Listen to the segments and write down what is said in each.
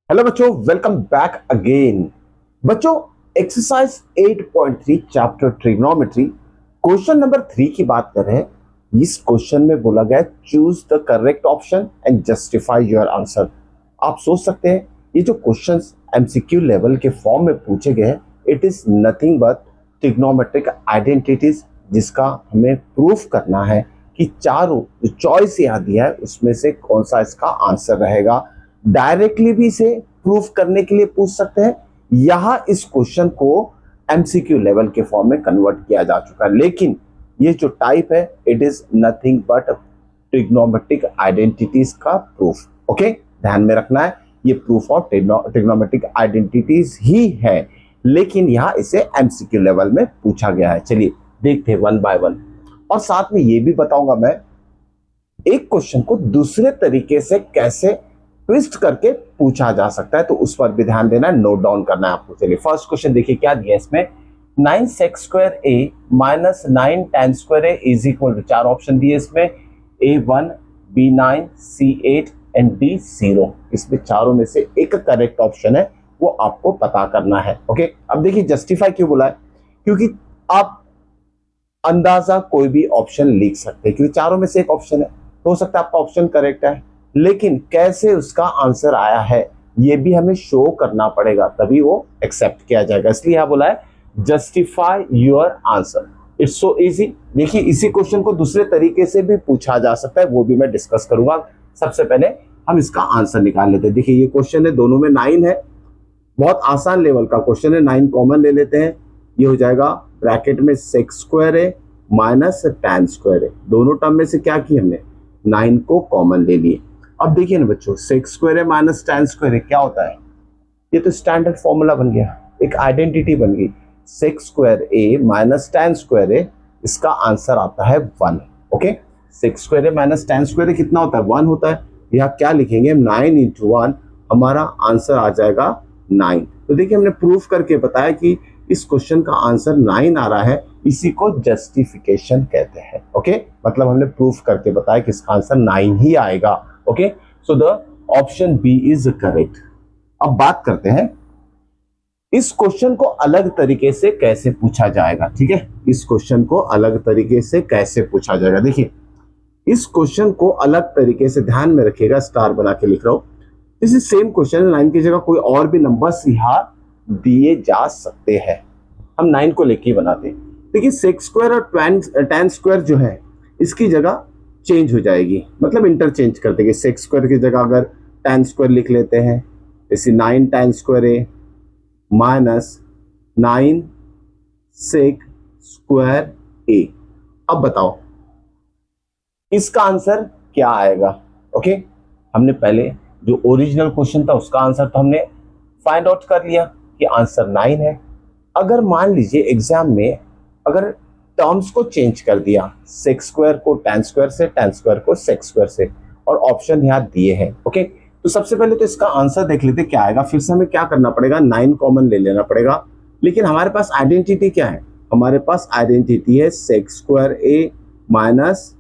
Hello बच्चों, welcome back again. बच्चों, exercise 8.3 chapter trigonometry question number 3 की बात कर रहे हैं। इस क्वेश्चन में बोला गया choose the correct option and justify your answer. आप सोच सकते हैं ये जो क्वेश्चंस एमसीक्यू लेवल के फॉर्म में पूछे गए हैं, it is nothing but trigonometric identities, जिसका हमें प्रूफ करना है कि चारों जो चॉइस यहाँ दिया है उसमें से कौन सा इसका आंसर रहेगा। डायरेक्टली भी इसे प्रूफ करने के लिए पूछ सकते हैं, यहां इस क्वेश्चन को एमसीक्यू लेवल के फॉर्म में कन्वर्ट किया जा चुका है, लेकिन ये जो टाइप है it is nothing but trigonometric identities का प्रूफ। ओके, ध्यान में रखना है ये प्रूफ ऑफ ट्रिग्नोमेट्रिक आइडेंटिटीज ही है, लेकिन यहां इसे एमसीक्यू लेवल में पूछा गया है। चलिए देखते हैं वन बाय वन, और साथ में ये भी बताऊंगा मैं एक क्वेश्चन को दूसरे तरीके से कैसे ट्विस्ट करके पूछा जा सकता है, तो उस पर भी ध्यान देना है, नोट डाउन करना है आपको। चलिए फर्स्ट क्वेश्चन देखिए क्या दिया है इसमें। 9sec² a minus 9tan² a is equal to, चार ऑप्शन दिए इसमें, A1, B9, C8 and D0। इसमें चारों में से एक करेक्ट ऑप्शन है, वो आपको पता करना है। ओके, अब देखिए जस्टिफाई क्यों बोला है, क्योंकि आप अंदाजा कोई भी ऑप्शन लिख सकते हैं, क्योंकि चारों में से एक ऑप्शन है, हो सकता है आपका ऑप्शन करेक्ट है, लेकिन कैसे उसका आंसर आया है ये भी हमें शो करना पड़ेगा, तभी वो एक्सेप्ट किया जाएगा। इसलिए यहां बोला है justify your answer. It's so easy. देखिए इसी क्वेश्चन को दूसरे तरीके से भी पूछा जा सकता है, वो भी मैं डिस्कस करूंगा। सबसे पहले हम इसका आंसर निकाल लेते हैं। देखिए ये क्वेश्चन है, दोनों में 9 है, बहुत आसान लेवल का क्वेश्चन है। 9 कॉमन ले लेते हैं, ये हो जाएगा ब्रैकेट में sec² है माइनस tan² है। दोनों टर्म में से क्या की हमने 9 को कॉमन ले लिए। अब देखिए ना बच्चों, sec² है माइनस tan² है क्या होता है, ये तो स्टैंडर्ड फॉर्मूला बन गया, एक आइडेंटिटी बन गई। sec² a minus tan² a, इसका आंसर आता है 1। Okay, sec² a minus tan² a कितना होता है, 1 होता है। यहाँ क्या लिखेंगे, 9 इंटू 1, हमारा आंसर आ जाएगा 9। तो देखिए हमने प्रूफ करके बताया कि इस क्वेश्चन का आंसर 9 आ रहा है, इसी को जस्टिफिकेशन कहते हैं। ओके, मतलब हमने प्रूफ करके बताया कि इसका आंसर 9 ही आएगा। Okay, so the option B is correct. अब बात करते हैं इस क्वेश्चन को अलग तरीके से कैसे पूछा जाएगा। ठीक है, इस क्वेश्चन को अलग तरीके से कैसे पूछा जाएगा। देखिए इस क्वेश्चन को अलग तरीके से ध्यान में रखिएगा, स्टार बना के लिख रहा हूं। दिस इज सेम क्वेश्चन, 9 की जगह कोई और भी नंबर्स यहां दिए जा सकते हैं, हम 9 को लेके ही बनाते हैं। देखिए sec² और tan² जो है इसकी जगह चेंज हो जाएगी, मतलब इंटरचेंज कर देंगे। sec² की जगह अगर tan² लिख लेते हैं, जैसे 9 tan² a minus 9 sec² a। अब बताओ इसका आंसर क्या आएगा। ओके, हमने पहले जो ओरिजिनल क्वेश्चन था उसका आंसर तो हमने फाइंड आउट कर लिया कि आंसर 9 है। अगर मान लीजिए एग्जाम में अगर टर्म्स को चेंज कर दिया, sec² को tan² से, tan² को sec² से, और ऑप्शन यहाँ दिए हैं। ओके, तो सबसे पहले तो इसका आंसर देख लेते क्या आएगा, फिर से हमें क्या करना पड़ेगा, 9 कॉमन ले लेना पड़ेगा। लेकिन हमारे पास आइडेंटिटी क्या है, हमारे पास आइडेंटिटी है sec² a minus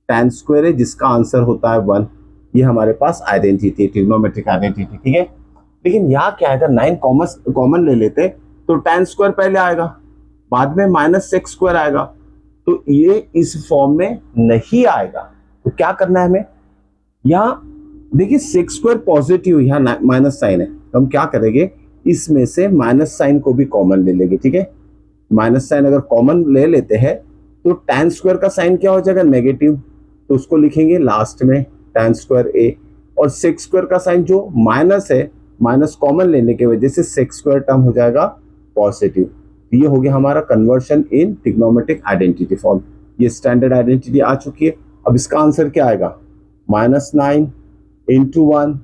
tan² a, जिसका आंसर होता है 1। ये हमारे पास आइडेंटिटी है, ट्रिग्नोमेट्रिक आइडेंटिटी। ठीक है, लेकिन यहाँ क्या आएगा, 9 कॉमन ले लेते तो tan² पहले आएगा, बाद में माइनस sec² आएगा, तो ये इस फॉर्म में नहीं आएगा। तो क्या करना है हमें, यहाँ देखिए sec² पॉजिटिव, यहाँ माइनस साइन है, तो हम क्या करेंगे, इसमें से माइनस साइन को भी कॉमन ले लेंगे। ठीक है, माइनस साइन अगर कॉमन ले लेते हैं तो tan² का साइन क्या हो जाएगा, नेगेटिव, तो उसको लिखेंगे लास्ट में tan² a, और sec² का साइन जो माइनस है, माइनस कॉमन लेने की वजह से sec² टर्म हो जाएगा पॉजिटिव। ये हो गया हमारा कन्वर्शन इन ट्रिग्नोमेट्रिक आइडेंटिटी फॉर्म। ये स्टैंडर्ड आइडेंटिटी आ चुकी है। अब इसका आंसर क्या आएगा, -9 इंटू 1,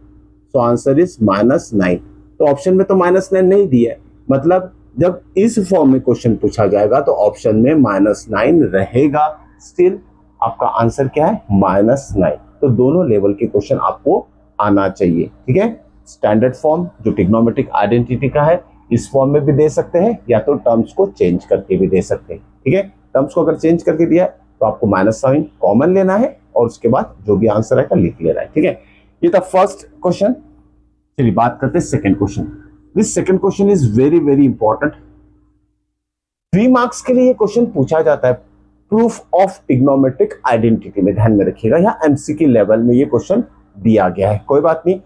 सो आंसर इज -9। तो ऑप्शन में तो -9 नहीं दिया है, मतलब जब इस फॉर्म में क्वेश्चन पूछा जाएगा तो ऑप्शन में -9 रहेगा। स्टिल आपका आंसर क्या है, -9। तो दोनों लेवल के क्वेश्चन आपको आना चाहिए। ठीक है, स्टैंडर्ड फॉर्म जो ट्रिग्नोमेट्रिक आइडेंटिटी का है इस फॉर्म में भी दे सकते हैं, या तो टर्म्स को चेंज करके भी दे सकते हैं। ठीक है, टर्म्स को अगर चेंज करके दिया है तो आपको -9 कॉमन लेना है, और उसके बाद जो भी आंसर आएगा लिख लेना है। ठीक है, ये था फर्स्ट क्वेश्चन। चलिए बात करते हैं second question. This second question is very very important. 3 marks के लिए ये क्वेश्चन पूछा जाता है प्रूफ ऑफ ट्रिग्नोमेट्रिक आइडेंटिटी में, ध्यान में रखिएगा। यहाँ एमसीक्यू लेवल में ये क्वेश्चन दिया गया है, कोई बात नहीं,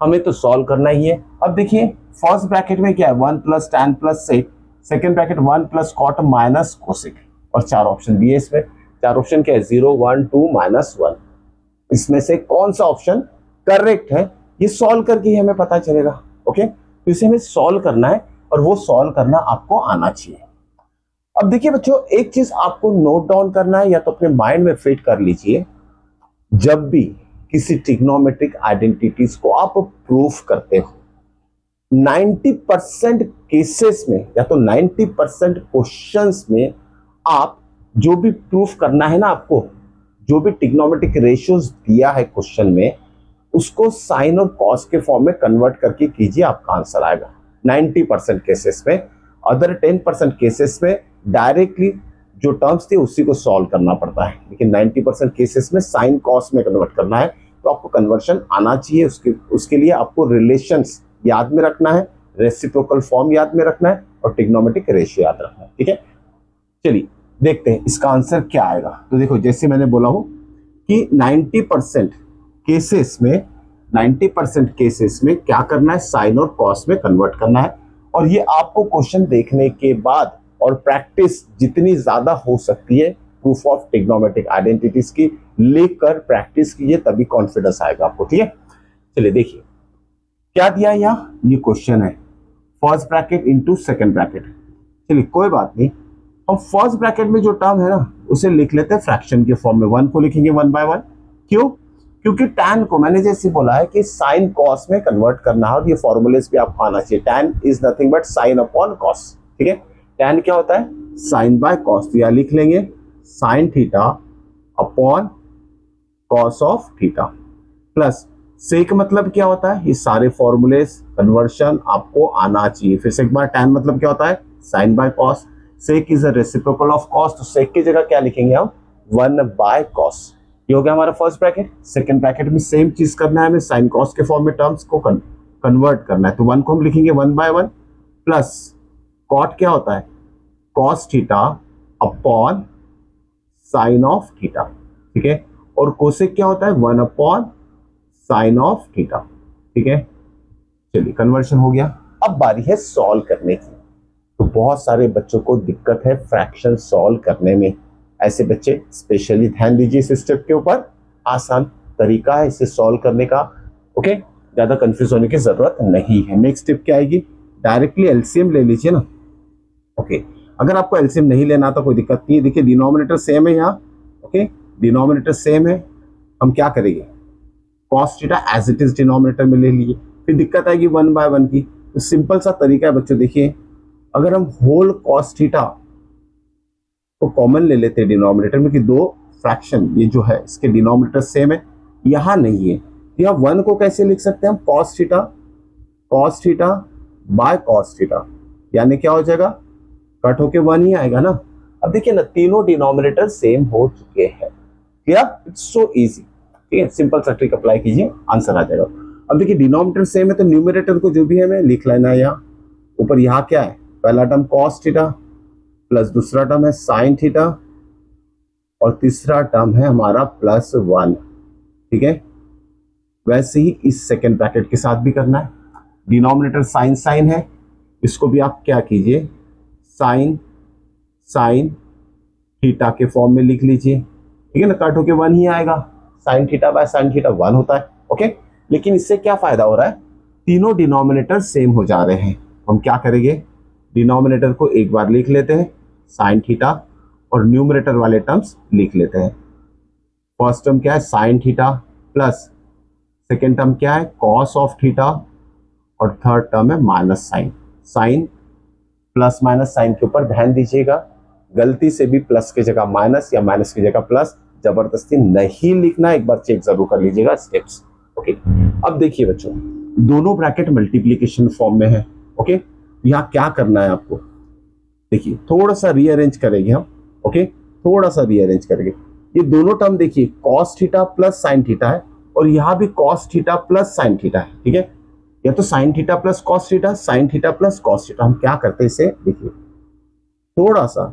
हमें तो सॉल्व करना ही है। अब देखिए फर्स्ट ब्रैकेट में क्या है, 1 plus tan plus sec, second bracket 1 plus cot minus cosec, और 4 ऑप्शन दिए इसमें। 4 ऑप्शन क्या है, 0 1 2 -1। इसमें से कौन सा ऑप्शन करेक्ट है ये सॉल्व करके ही हमें पता चलेगा। ओके, तो इसे हमें सॉल्व करना है और वो सॉल्व करना आपको आना चाहिए। अब देखिए बच्चों, एक चीज आपको नोट डाउन करना है या तो अपने माइंड में फिट कर लीजिए, जब भी किसी ट्रिग्नोमेट्रिक आइडेंटिटीज को आप प्रूफ करते हो, 90% केसेस में या तो 90% क्वेश्चंस में आप जो भी प्रूफ करना है ना, आपको जो भी ट्रिग्नोमेट्रिक रेशियोज दिया है क्वेश्चन में, उसको साइन और कॉस के फॉर्म में कन्वर्ट करके कीजिए, आपका आंसर आएगा 90% केसेस में। अदर 10% केसेस में डायरेक्टली जो टर्म्स थे उसी को सॉल्व करना पड़ता है, लेकिन 90% केसेस में साइन कॉस में कन्वर्ट करना है, तो आपको कन्वर्शन आना चाहिए। उसके लिए आपको रिलेशंस याद में रखना है, रेसिप्रोकल फॉर्म याद में रखना है और ट्रिग्नोमेट्रिक रेशियो याद रखना है। ठीक है, चलिए देखते हैं इसका आंसर क्या आएगा। तो देखो जैसे मैंने बोला हूं कि 90% केसेस में क्या करना है, साइन और कॉस में कन्वर्ट करना है। और ये आपको क्वेश्चन देखने के बाद और प्रैक्टिस जितनी ज्यादा हो सकती है प्रूफ ऑफ ट्रिग्नोमेट्रिक आइडेंटिटीज की लेकर प्रैक्टिस कीजिए, तभी कॉन्फिडेंस आएगा आपको। ठीक है, चलिए देखिए क्या दिया है यहाँ, ये क्वेश्चन है first bracket into second bracket. चलिए कोई बात नहीं, हम फर्स्ट ब्रैकेट में जो टर्म है ना उसे लिख लेते हैं फ्रैक्शन के फॉर्म में, 1 को लिखेंगे 1 बाय 1। क्यों, क्योंकि tan को मैंने जैसे बोला है कि साइन कॉस में कन्वर्ट करना है, और ये फॉर्मूलेस भी आपको आना चाहिए। tan is nothing but sine upon cos. ठीक है, tan क्या होता है, साइन बाय कॉस, तो यहाँ लिख लेंगे sine theta upon cos of theta, plus sec मतलब क्या होता है, ये सारे फॉर्मूलेस कन्वर्शन आपको आना चाहिए। फिर से एक बार, tan मतलब क्या होता है, sine by cos, sec is a reciprocal of cos, तो सेक की जगह क्या लिखेंगे हम, 1 बाय कॉस। ये हो गया हमारा फर्स्ट ब्रैकेट। सेकंड ब्रैकेट में सेम चीज करना है हमें, साइन कॉस के फॉर्म में टर्म्स को कन्वर्ट करना है, तो 1 को हम लिखेंगे 1 बाय 1, प्लस कॉट क्या होता है, cos theta upon sine of theta. ठीक है, और कोसेक क्या होता है, 1 अपॉन साइन ऑफ थीटा। ठीक है, चलिए कन्वर्शन हो गया। अब बारी है सॉल्व करने की। तो बहुत सारे बच्चों को दिक्कत है फ्रैक्शन सॉल्व करने में, ऐसे बच्चे स्पेशली ध्यान दीजिए इस स्टेप के ऊपर, आसान तरीका है इसे सॉल्व करने का। ओके, ज्यादा कंफ्यूज होने की जरूरत नहीं है। नेक्स्ट स्टेप क्या आएगी, डायरेक्टली एलसीएम ले लीजिए ना। ओके, अगर आपको एलसीएम नहीं लेना तो कोई दिक्कत नहीं है। देखिए डिनोमिनेटर सेम है यहाँ, ओके डिनोमिनेटर सेम है, हम क्या करेंगे, cos theta as it is denominator में ले लीजिए। फिर दिक्कत आएगी 1 बाय 1 की, तो सिंपल सा तरीका है बच्चों। देखिए अगर हम होल कॉस थीटा को कॉमन ले लेते हैं डिनोमिनेटर में, कि 2 फ्रैक्शन ये जो है इसके डिनोमिनेटर सेम है, यहाँ नहीं है, यहाँ 1 को कैसे लिख सकते हैं हम, cos theta by cos theta, यानी क्या हो जाएगा, कट होके 1 ही आएगा ना। अब देखिए ना, तीनों डिनोमिनेटर सेम हो चुके हैं। Clear, it's so easy. ठीक है, सिंपल सा ट्रिक अप्लाई कीजिए, आंसर आ जाएगा। अब देखिए डिनोमिनेटर सेम है तो न्यूमरेटर को जो भी है हमें लिख लेना है यहाँ ऊपर। यहाँ क्या है, पहला टर्म कॉस थीटा प्लस दूसरा टर्म है साइन थीटा और तीसरा टर्म है हमारा +1। ठीक है, वैसे ही इस सेकेंड ब्रैकेट के साथ भी करना है। डिनोमिनेटर साइन साइन है, इसको भी आप क्या कीजिए, साइन साइन थीटा के फॉर्म में लिख लीजिए। ठीक है ना, कट होके 1 ही आएगा, sine theta by sine theta 1 होता है। ओके, लेकिन इससे क्या फायदा हो रहा है, तीनों डिनोमिनेटर सेम हो जा रहे हैं। हम क्या करेंगे, डिनोमिनेटर को एक बार लिख लेते हैं साइन थीटा और न्यूमरेटर वाले टर्म्स लिख लेते हैं। फर्स्ट टर्म क्या है, sine theta plus second term क्या है, कॉस ऑफ थीटा और थर्ड टर्म है minus sine. Sine plus minus sine के ऊपर ध्यान दीजिएगा, गलती से भी प्लस की जगह माइनस या माइनस की जगह प्लस जबरदस्ती नहीं लिखना, एक बार चेक जरूर कर लीजिएगा स्टेप्स। ओके, अब देखिए बच्चों, दोनों ब्रैकेट मल्टीप्लिकेशन फॉर्म में है। ओके, यहाँ क्या करना है आपको, देखिए थोड़ा सा रीअरेंज करेंगे हम। ओके, थोड़ा सा रीअरेंज करेंगे। ये दोनों टर्म देखिए cos theta plus sine theta है और यहाँ भी cos theta plus sine theta है। ठीक है, या तो sign theta plus cos theta, sine theta plus cos theta. हम क्या करते हैं इसे देखिए, थोड़ा सा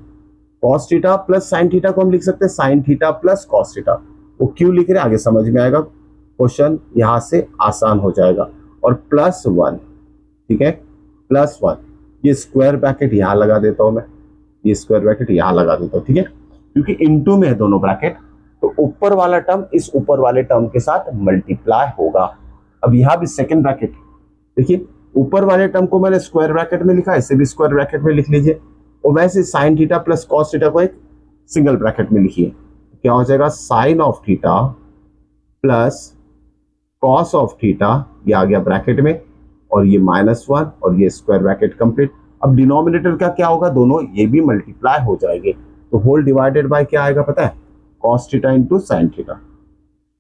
cos theta plus sine theta को हम लिख सकते हैं sine theta plus cos theta. वो क्यों लिख रहे हैं आगे समझ में आएगा, क्वेश्चन यहां से आसान हो जाएगा। और प्लस वन, ठीक है, प्लस वन, ये स्क्वायर ब्रैकेट यहां लगा देता हूं मैं, ये स्क्वायर ब्रैकेट यहां लगा देता हूं, ठीक है, क्योंकि इनटू में है दोनों ब्रैकेट, तो ऊपर वाला टर्म इस ऊपर वाले टर्म के साथ मल्टीप्लाई होगा। अब यहां भी सेकंड ब्रैकेट देखिए, ऊपर वाले टर्म को मैंने स्क्वायर ब्रैकेट में लिखा, इसे भी स्क्वायर ब्रैकेट में लिख लीजिए। और वैसे sine theta plus cos theta को एक सिंगल ब्रैकेट में लिखिए, क्या हो जाएगा, sine of theta plus cos of theta, ये आ गया ब्रैकेट में, और ये माइनस वन, और ये स्क्वायर ब्रैकेट कंप्लीट। अब डिनोमिनेटर का क्या होगा, दोनों ये भी मल्टीप्लाई हो जाएंगे, तो होल डिवाइडेड बाय क्या आएगा पता है, cos theta into sine theta,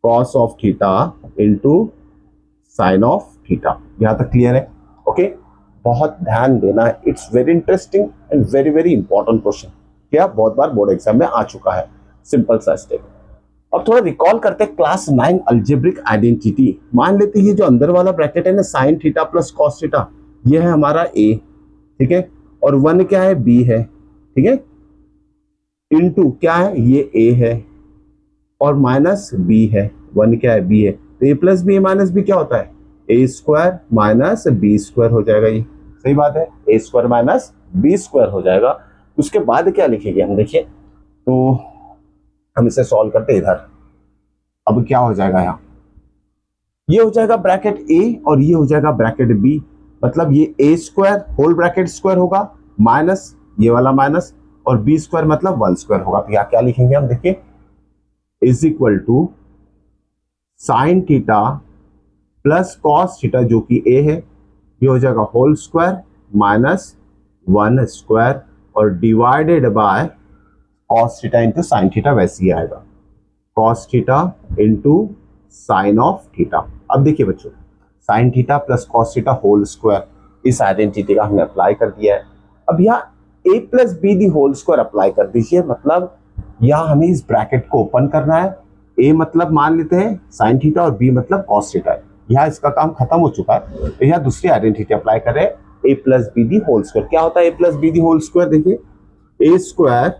cos of theta into sine of theta. यहां तक क्लियर है? ओके, बहुत ध्यान देना है, it's very interesting and very very important question, क्या बहुत बार बोर्ड एग्जाम में आ चुका है। सिंपल सा स्टेप। अब थोड़ा रिकॉल करते हैं क्लास 9 अलजेब्रिक आइडेंटिटी। मान लेते हैं ये जो अंदर वाला ब्रैकेट है ना, sign theta plus cos theta, ये है हमारा ए, ठीक है, और वन क्या है, बी है, ठीक है, इनटू क्या है, ये ए है, और माइनस बी है, वन क्या है, बी है, तो ए प्लस बी माइनस बी क्या होता है, ए स्क्वायर माइनस बी स्क्वायर हो जाएगा। ये सही बात है, ए स्क्वायर माइनस बी स्क्वायर हो जाएगा। उसके बाद क्या लिखेंगे हम, देखिए, तो हम इसे सॉल्व करते इधर। अब क्या हो जाएगा, यहाँ ये हो जाएगा ब्रैकेट ए और ये हो जाएगा ब्रैकेट बी, मतलब ये A square whole bracket square होगा माइनस ये वाला माइनस, और बी स्क्वायर मतलब वन स्क्वायर होगा। तो यहाँ क्या लिखेंगे हम, देखिए, is equal to sine theta plus cos theta जो कि ए है, ये हो जाएगा whole square minus one square, और divided by cos theta into sine theta, वैसे ही आएगा cos theta into sine of theta. अब देखिए बच्चों, sine theta plus cos theta whole square, इस आइडेंटिटी का हमने अप्लाई कर दिया है। अब यहाँ A plus B the whole square apply कर दीजिए, मतलब यहाँ हमें इस ब्रैकेट को ओपन करना है। ए मतलब मान लेते हैं साइन थीटा और बी मतलब कॉस थीटा है, यहाँ इसका काम खत्म हो चुका है, तो यहाँ दूसरी आइडेंटिटी अप्लाई कर रहे हैं, A plus B the whole square. क्या होता है A plus B the whole square, देखिए, ए स्क्वायर,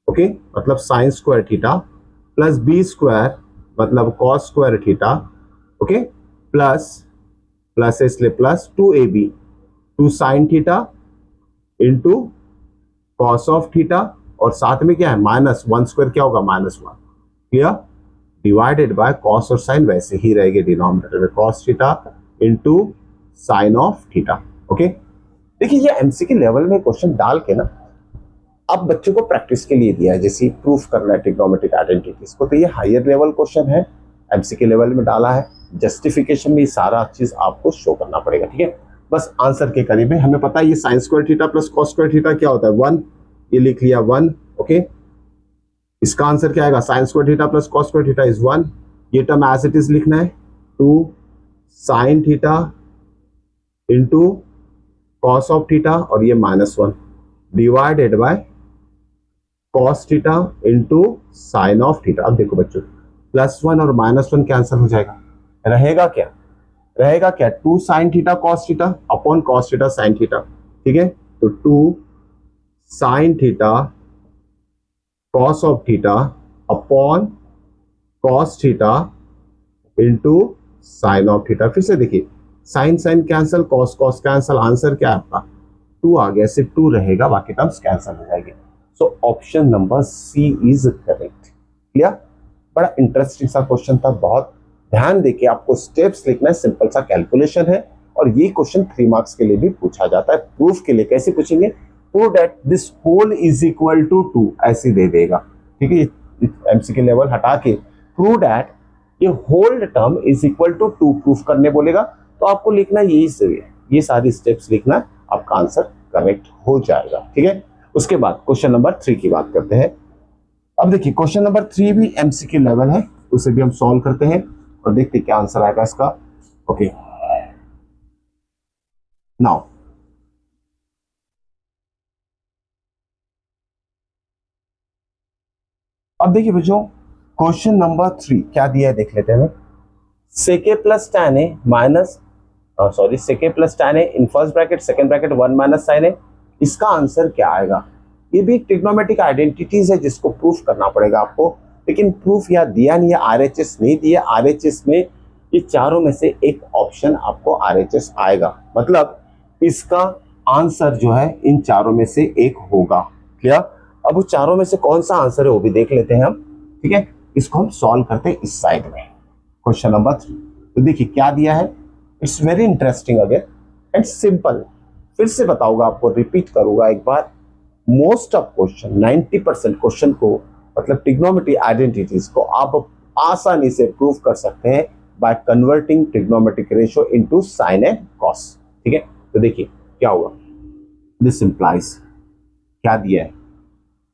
ओके, मतलब sine square theta, plus B square मतलब cos square theta, okay, plus plus इसलिए plus 2ab, 2 sine theta into cos of theta, और साथ में क्या है माइनस वन स्क्वायर, क्या होगा minus one, clear, divided by cos और साइन वैसे ही रहेंगे डिनोमिनेटर में, cos theta into sine of theta. Okay, देखिए ये एमसीक्यू लेवल में क्वेश्चन डाल के ना, अब बच्चों को प्रैक्टिस के लिए दिया है, जैसे प्रूफ करना है ट्रिग्नोमेट्रिक आइडेंटिटीज को, तो ये हायर लेवल क्वेश्चन है, एमसीक्यू लेवल में डाला है, जस्टिफिकेशन में सारा चीज आपको शो करना पड़ेगा, ठीक है। बस आंसर के करीब है, हमें पता है ये sign square theta plus cos square theta क्या होता है, वन, ये लिख लिया वन, ओके, इसका आंसर क्या आएगा, sine square theta plus cos square theta is one, ये टर्म एज इट इज लिखना है, two sine theta into cos of theta, और ये minus one, divided by cos theta into sine of theta. अब देखो बच्चों, प्लस वन और minus one cancel हो जाएगा, रहेगा क्या, रहेगा क्या, two sine theta cos theta upon cos theta sine theta, ठीक है, तो two sine theta cos of theta upon cos theta into sine of theta. फिर से देखिए, sine sine cancel, cos cos cancel, answer क्या है आपका, टू आ गया, सिर्फ टू रहेगा, बाकी टर्म्स कैंसिल हो जाएंगे। So option number C is correct. Clear, बड़ा इंटरेस्टिंग सा क्वेश्चन था, बहुत ध्यान देके आपको स्टेप्स लिखना है, सिंपल सा कैलकुलेशन है, और ये क्वेश्चन 3 मार्क्स के लिए भी पूछा जाता है। प्रूफ के लिए कैसे पूछेंगे, prove that this whole is equal to 2, ऐसे दे देगा, ठीक है, एमसीक्यू लेवल हटा के प्रूव दैट ये whole term is equal to 2 proof करने बोलेगा, तो आपको लिखना यही से, ये सारी स्टेप्स लिखना, आपका आंसर करेक्ट हो जाएगा, ठीक है। उसके बाद क्वेश्चन नंबर 3 की बात करते हैं। अब देखिए क्वेश्चन नंबर 3 भी एमसीक्यू लेवल है, उसे भी हम सॉल्व करते हैं और देखते हैं क्या आंसर आएगा इसका। ओके, नाउ अब देखिए बच्चों, क्वेश्चन नंबर 3 क्या दिया है देख लेते हैं। Sec plus tan A minus sorry sec plus tan है in first bracket second bracket 1 minus sine है। इसका आंसर क्या आएगा? ये भी एक ट्रिग्नोमेट्रिक आइडेंटिटीज है जिसको प्रूफ करना पड़ेगा आपको, लेकिन प्रूफ यहाँ दिया नहीं है, आरएचएस नहीं दिया। आरएचएस में ये चारों में से एक ऑप्शन आपको आरएचएस आएगा, मतलब इसका आंसर जो है इन चारों में से एक होगा। क्लियर? अब वो चारों में से कौन सा आंसर है वो भी देख लेते हैं हम। ठीक है, इसको हम सॉल्व करते हैं इस साइड में। क्वेश्चन नंबर 3, तो देखिए क्या दिया है। It's very interesting again and simple. फिर से बताऊंगा आपको, रिपीट करूंगा एक बार। मोस्ट ऑफ क्वेश्चन 90% क्वेश्चन को, मतलब ट्रिग्नोमेट्री आइडेंटिटीज को आप आसानी से प्रूव कर सकते हैं by converting trigonometric ratio into sine and cos. ठीक है, तो देखिए क्या होगा। दिस इंप्लाइज क्या दिया है,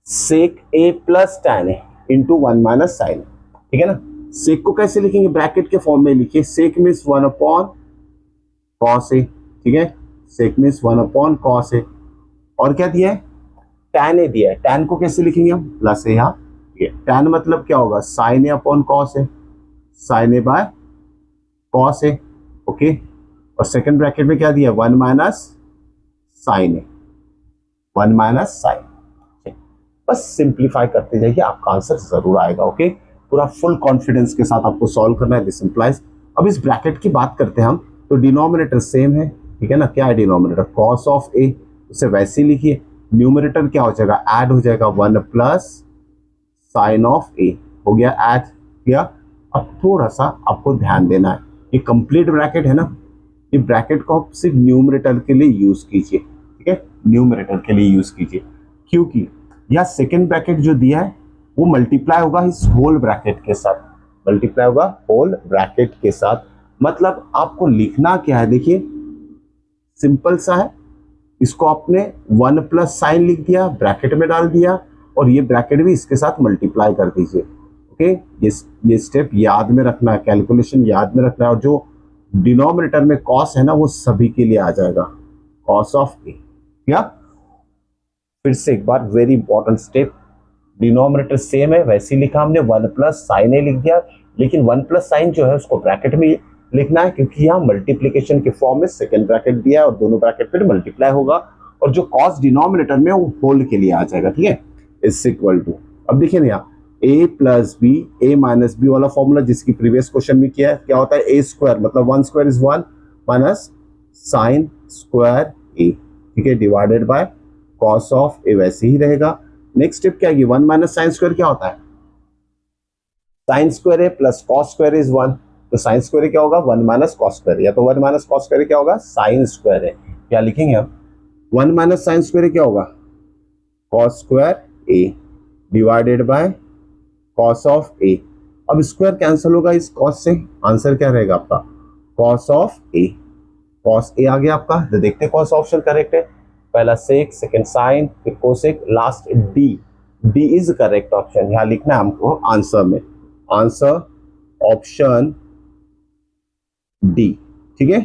सेक ए प्लस tan है इंटू 1 माइनस साइन। ठीक है ना, सेक को कैसे लिखेंगे? ब्रैकेट के फॉर्म में लिखिए, सेक मीन्स 1 अपॉन कॉस ए। ठीक है, सेक मीन्स 1 अपॉन कॉस ए। और क्या दिया है? tan ए दिया है। tan को कैसे लिखेंगे हम? Plus A. यहाँ tan मतलब क्या होगा? Sine A upon cos A, sine A by cos A. Okay, और सेकंड ब्रैकेट में क्या दिया? 1 minus sine A, 1 minus sine. बस सिंप्लीफाई करते जाइए, आपका आंसर जरूर आएगा। ओके, पूरा फुल कॉन्फिडेंस के साथ आपको सॉल्व करना है। This implies. अब इस ब्रैकेट की बात करते हैं हम, तो डिनोमिनेटर सेम है। ठीक है ना, क्या है डिनोमिनेटर? कॉस ऑफ ए, उसे वैसे ही लिखिए। न्यूमरेटर क्या हो जाएगा? ऐड हो जाएगा 1 प्लस साइन ऑफ ए, हो गया ऐड किया। अब थोड़ा सा आपको ध्यान देना है, ये कंप्लीट ब्रैकेट है ना, ये ब्रैकेट को आप सिर्फ न्यूमरेटर के लिए यूज कीजिए। ठीक है, न्यूमरेटर के लिए यूज कीजिए, क्योंकि यह सेकेंड ब्रैकेट जो दिया है वो मल्टीप्लाई होगा इस होल ब्रैकेट के साथ, मल्टीप्लाई होगा होल ब्रैकेट के साथ। मतलब आपको लिखना क्या है? देखिए सिंपल सा है, इसको आपने 1 प्लस साइन लिख दिया, ब्रैकेट में डाल दिया, और ये ब्रैकेट भी इसके साथ मल्टीप्लाई कर दीजिए। ओके, ये स्टेप याद में रखना है, कैलकुलेशन याद में रखना है। और जो डिनोमिनेटर में कॉस है ना, वो सभी के लिए आ जाएगा, कॉस ऑफ ए। या फिर से एक बार, very important step, denominator same है वैसे ही लिखा हमने, 1 प्लस साइन ए लिख दिया, लेकिन 1 प्लस साइन जो है उसको ब्रैकेट में लिखना है, क्योंकि यहाँ मल्टीप्लीकेशन के फॉर्म में सेकेंड ब्रैकेट दिया है और दोनों ब्रैकेट फिर मल्टीप्लाई होगा, और जो कॉस डिनोमिनेटर में वो होल के लिए आ जाएगा। ठीक है, इज इक्वल टू, अब देखिए ना यहाँ a plus B, A minus B वाला फॉर्मूला जिसकी प्रीवियस क्वेश्चन में किया है, क्या होता है? ए स्क्वायर, मतलब 1 square is 1 minus sine square A. ठीक है, divided by cos of A, वैसे ही रहेगा। नेक्स्ट स्टेप क्या है? 1 माइनस साइन स्क्वायर क्या होता है? साइन स्क्वायर है प्लस कॉस स्क्वायर इज 1, तो साइन स्क्वायर क्या होगा? 1 माइनस कॉस स्क्वायर, या तो 1 माइनस कॉस स्क्वायर क्या होगा? साइन स्क्वायर है। क्या लिखेंगे हम? 1 माइनस साइन स्क्वायर क्या होगा? Cos square A divided by cos of A. अब स्क्वायर कैंसिल होगा इस कॉस से, आंसर क्या रहेगा आपका? Cos of A. Cos A आ गया आपका, तो देखते हैं कौन सा ऑप्शन करेक्ट है। पहला सेक, सेकंड साइन, फिर cosec, last D. D is correct option, यहां लिखना है हमको आंसर में, आंसर ऑप्शन डी। ठीक है।